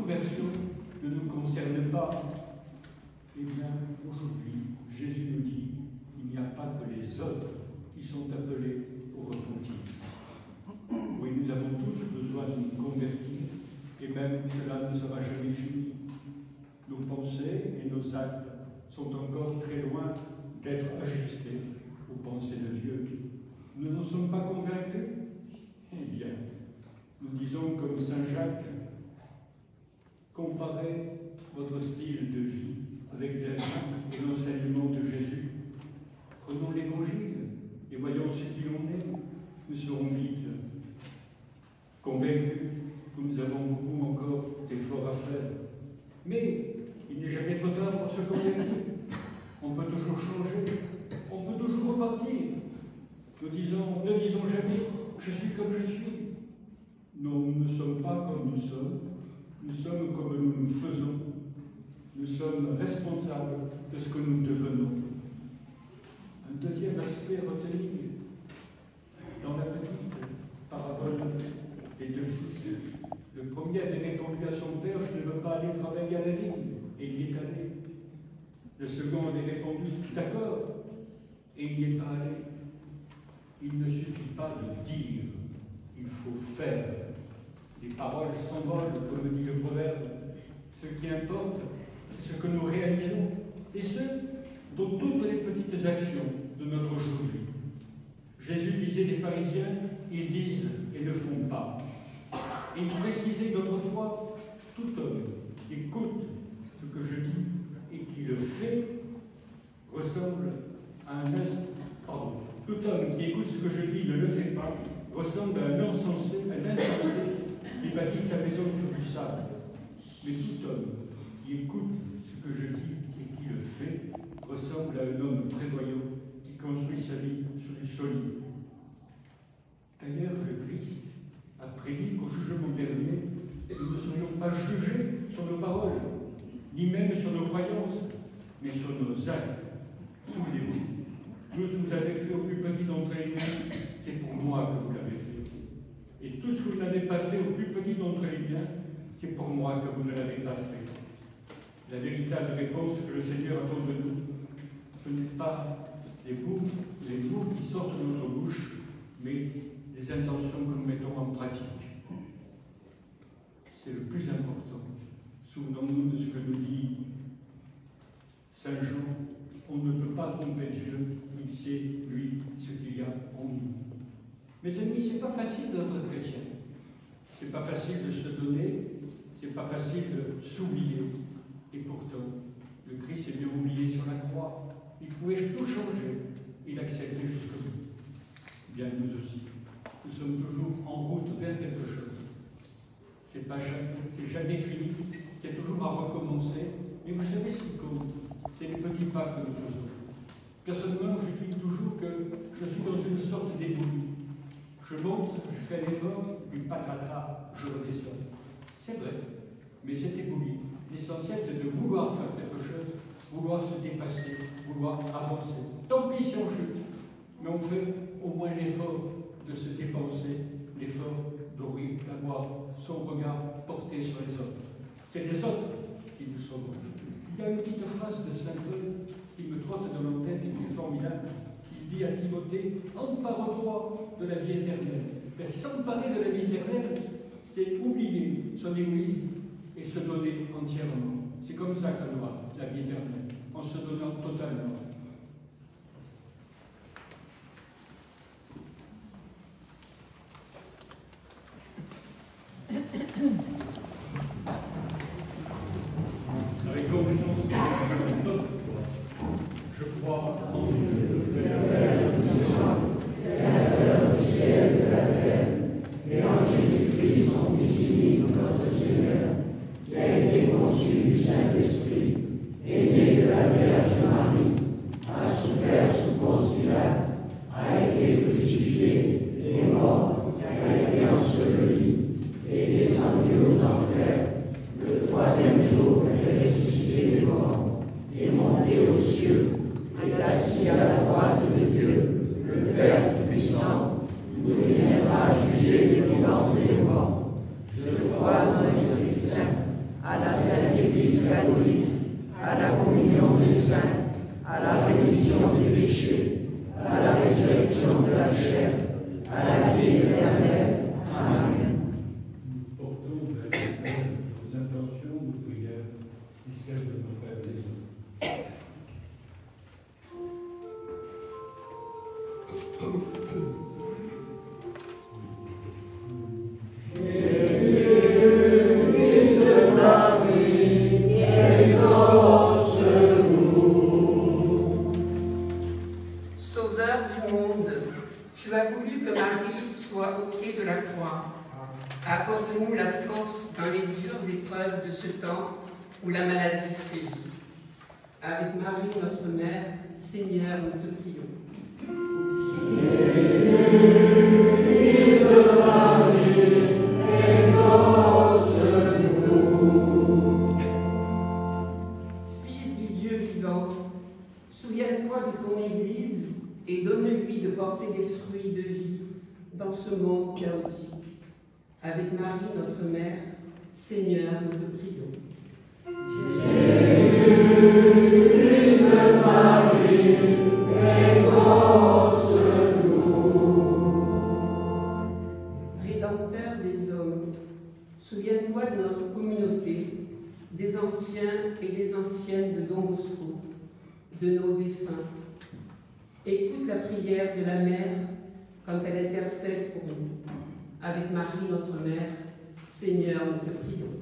conversion ne nous concerne pas. Eh bien, aujourd'hui, Jésus nous dit, il n'y a pas que les autres qui sont appelés au repentir. Oui, nous avons tous besoin de nous convertir, et même cela ne sera jamais fini. Nos pensées et nos actes sont encore très loin d'être ajustés aux pensées de Dieu. Nous n'en sommes pas convaincus? Eh bien, nous disons comme Saint Jacques, comparez votre style de vie avec la vie et l'enseignement de Jésus. Prenons l'Évangile et voyons ce qu'il en est. Nous serons vite convaincus que nous avons beaucoup encore d'efforts à faire. Mais il n'est jamais trop tard pour se convaincre. On peut toujours changer, on peut toujours repartir. Ne disons jamais « je suis comme je suis ». Non, nous ne sommes pas comme nous sommes comme nous nous faisons. Nous sommes responsables de ce que nous devenons. Un deuxième aspect retenu dans la petite parabole des deux fils. Le premier avait répondu à son père, je ne veux pas aller travailler à la vigne, et il y est allé. Le second avait répondu, d'accord, et il n'y est pas allé. Il ne suffit pas de dire, il faut faire. Les paroles s'envolent, comme dit le proverbe. Ce qui importe, c'est ce que nous réalisons, et ce, dans toutes les petites actions de notre aujourd'hui. Jésus disait des pharisiens, ils disent et ne font pas. Et il précisait d'autres fois, tout homme qui écoute ce que je dis et qui le fait ressemble à un tout homme qui écoute ce que je dis et ne le fait pas ressemble à un insensé qui bâtit sa maison sur du sable. Mais tout homme qui écoute ce que je dis et qui le fait ressemble à un homme prévoyant qui construit sa vie sur du solide. D'ailleurs, le Christ a prédit qu'au jugement dernier, nous ne serions pas jugés sur nos paroles, ni même sur nos croyances, mais sur nos actes. Souvenez-vous, tout ce que vous avez fait au plus petit d'entre les miens, c'est pour moi que vous l'avez fait. Et tout ce que vous n'avez pas fait au plus petit d'entre les miens, c'est pour moi que vous ne l'avez pas fait. La véritable réponse que le Seigneur attend de nous, ce n'est pas les mots qui sortent de notre bouche, mais les intentions que nous mettons en pratique. C'est le plus important. Souvenons-nous de ce que nous dit Saint Jean. On ne peut pas tromper Dieu, il sait, lui, ce qu'il y a en nous. Mes amis, c'est pas facile d'être chrétien. C'est pas facile de se donner, c'est pas facile de s'oublier. Et pourtant, le Christ est bien oublié sur la croix. Il pouvait tout changer. Il acceptait jusqu'au bout. Bien nous aussi. Nous sommes toujours en route vers quelque chose. C'est jamais fini, c'est toujours à recommencer. Mais vous savez ce qui compte, c'est les petits pas que nous faisons. Personnellement, je dis toujours que je suis dans une sorte d'éboulis. Je monte, je fais l'effort, puis patatras, je redescends. C'est vrai, mais c'est éboulis. L'essentiel, c'est de vouloir faire quelque chose, vouloir se dépasser, vouloir avancer. Tant pis si on chute, mais on fait au moins l'effort de se dépenser, l'effort d'avoir son regard porté sur les autres. C'est les autres qui nous sauvent. Il y a une petite phrase de Saint Paul qui me trotte dans la tête et qui est formidable. Il dit à Timothée, empare-toi de la vie éternelle. Mais s'emparer de la vie éternelle, c'est oublier son égoïsme et se donner entièrement. C'est comme ça qu'on aura la vie éternelle, en se donnant totalement. Avec confiance, notre foi, je crois en Dieu, le Père puissant, Créateur du ciel et de la terre, et en Jésus-Christ, son Fils unique, notre Seigneur, qui a été conçu du Saint-Esprit, est né de la Vierge Marie, a souffert sous Ponce Pilate, a été crucifié, est mort, a été enseveli, est descendu aux enfers, le troisième jour est ressuscité des morts, est monté aux cieux, est assis à la droite de Dieu, le Père Tout-Puissant, où il viendra juger les vivants et les morts. Je crois en l'Esprit Saint, la Sainte Église catholique, à la communion des saints, à la rémission des péchés, à la résurrection de la chair, à la vie éternelle. Amen. Nous portons vers l'Éternel nos intentions, nos prières et celles de nos frères et sœurs. Sauveur du monde, tu as voulu que Marie soit au pied de la croix. Accorde-nous la force dans les dures épreuves de ce temps où la maladie sévit. Avec Marie, notre Mère, Seigneur, nous te prions. Fils du Dieu vivant, souviens-toi de ton Église et donne-lui de porter des fruits de vie dans ce monde chaotique. Avec Marie, notre Mère, Seigneur, nous te prions. Rédempteur des hommes, souviens-toi de notre communauté, des anciens et des anciennes de Don Bosco, de nos défunts. Écoute la prière de la Mère quand elle intercède pour nous. Avec Marie, notre Mère, Seigneur, nous te prions.